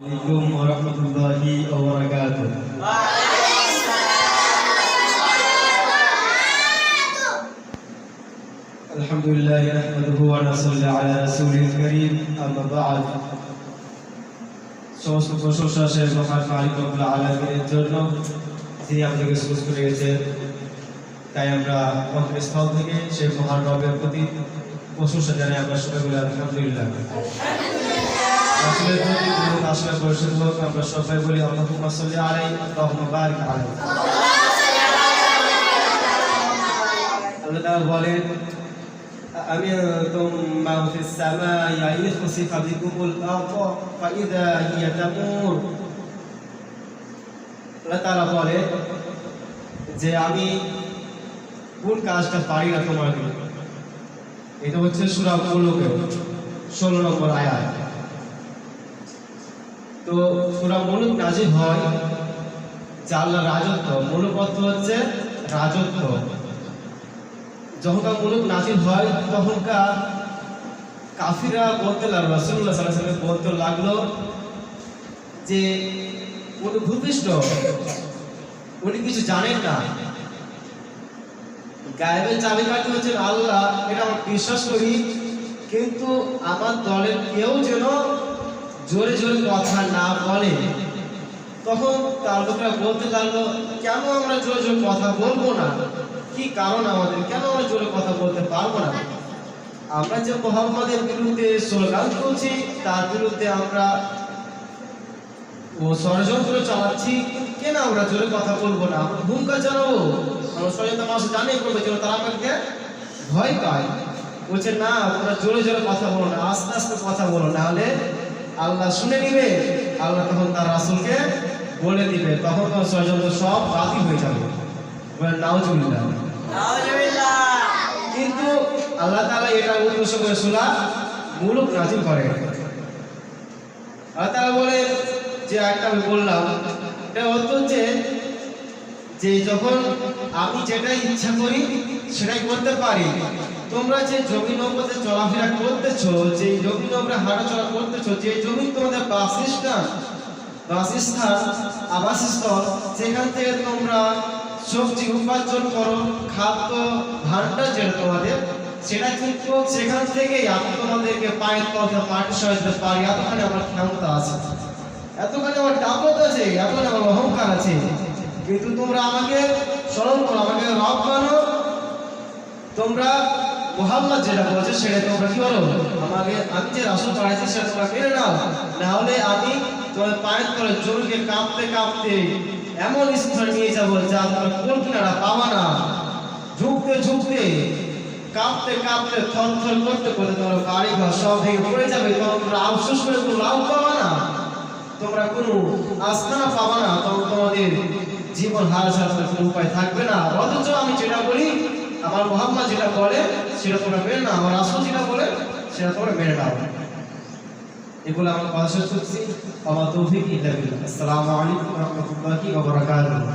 عليكم ورحمة الله وبركاته. الحمد لله نحمده ونصلي على رسوله الكريم أما بعد. সমস্ত প্রশংসা সেই মহান মালিক রব্বুল আলামিনের জন্য যিনি আমাদেরকে সৃষ্টি করে গেছেন। তাই আমরা অন্তরস্থল থেকে সেই মহান রবের প্রতি প্রশংসা জানাই। আমরা সবাই বলি আলহামদুলিল্লাহ। আসলে আসলে পরিষদ হোক, আমরা সবাই বলি আল্লাহুম্মা সাল্লি আলাইহি ওয়া বারিক আলাইহি। আল্লাহ তাআলা বলেন أأمنتم من في السماء أن يخسف بكم الأرض فإذا هي تمور। আল্লাহ তাআলা বলে যে আমি কোন কাজটা পারি না তোমাকে। এটা হচ্ছে সূরা মুলুকের 16 নম্বর আয়াত। তো সূরা মুলুক নাযিল হয় যে আল্লাহর রাজত্ব, মুলুক অর্থ হচ্ছে রাজত্ব। যখন মুলুক নাযিল হয় তখনকার কাফিররা বলতে লাগলো, রাসূলুল্লাহ সাল্লাল্লাহু আলাইহি ওয়াসাল্লাম বলতে লাগলো যে উনি ভূপৃষ্ঠ, উনি কিছু জানেন না, গায়েবের চাবিকাঠি হচ্ছেন আল্লাহ, এটা আমরা বিশ্বাস করি, কিন্তু আমার দলের কেউ যেন জোরে জোরে কথা না বলে। তখন তার লোকরা বলতে লাগলো, কেন আমরা জোরে জোরে কথা বলবো না? কি কারণ আমাদের, কেন আমরা জোরে কথা বলতে পারবো না? আমরা যে মুহাম্মাদের বিরুদ্ধে স্লোগান করছি, তার বিরুদ্ধে আমরা ষড়যন্ত্র চালাচ্ছি, কেন আমরা জোরে কথা বলবো না? আমরা হুঙ্কার জানাবো, আমরা ষড়যন্ত্র মানুষ জানিয়ে করবো যেন তারা আমাকে ভয় পায়। বলছে না, তোমরা জোরে জোরে কথা বলো না, আস্তে আস্তে কথা বলো, না হলে আল্লাহ শুনে নিবে। আল্লাহ তখন তার রাসূলকে বলে দিবে, তখন তো ষড়যন্ত্র সব বাতিল হয়ে যাবে। নাউজুবিল্লাহ। কিন্তু আল্লাহ তাআলা এটা উদ্দেশ্য করে সূরা মুলুক নাযিল করেন। আল্লাহ তাআলা বলে যে একটা আমি বললাম, এটা অর্থ হচ্ছে যে যখন আমি যেটা ইচ্ছা করি সেটাই করতে পারি। তোমরা যে জমিন উপরে চলাফেরা করতেছো, যে জমিন উপরে হাঁটাচলা করতেছো, যে জমি তোমাদের বাসস্থান, আবাসস্থল, সেখান থেকে তোমরা সবজি উপার্জন করো, খাদ্য ভাণ্ডার যেটা তোমাদের, সেটা কিন্তু সেখান থেকেই আমি তোমাদেরকে পায়ের তলে মাটি সরাতে পারি। এতখানি আমার ক্ষমতা আছে, এতখানি আমার তাকত আছে, এতখানি আমার অহংকার আছে। কিন্তু তোমরা আমাকে স্মরণ করো, আমাকে রব মানো, তোমরা মুহাম্মদ যেটা বলছে সেটা তোমরা কি করো, আমাকে আমি যে রাসূল পাঠাইছি সেটা তোমরা মেনে নাও, না হলে আমি তোমার পায়ের তলে জমিকে কাঁপতে কাঁপতে এমন স্থানে নিয়ে যাবো যা তোমরা কোন কিনারা পাবা না। ঝুঁকতে ঝুঁকতে, কাঁপতে কাঁপতে, থরথর করতে করতে তোমার বাড়ি ঘর সব ভেঙে পড়ে যাবে। তখন তোমরা আফসোস করে কোনো লাভ পাবা না, তোমরা কোনো আস্থানা পাবা না, তখন তোমাদের জীবন হারা ছাড়া কোনো উপায় থাকবে না। অথচ আমি যেটা বলি, আমার মুহাম্মদ যেটা বলে সেটা তোমরা মেনে নাও, আমার রাসূল যেটা বলে সেটা তোমরা মেনে নাও। এগুলো আমার কথা শেষ করছি। আমার তৌফিক ইল্লা বিল্লাহ। আসসালামু আলাইকুম ওয়া রাহমাতুল্লাহি ওয়া বারাকাতুহু।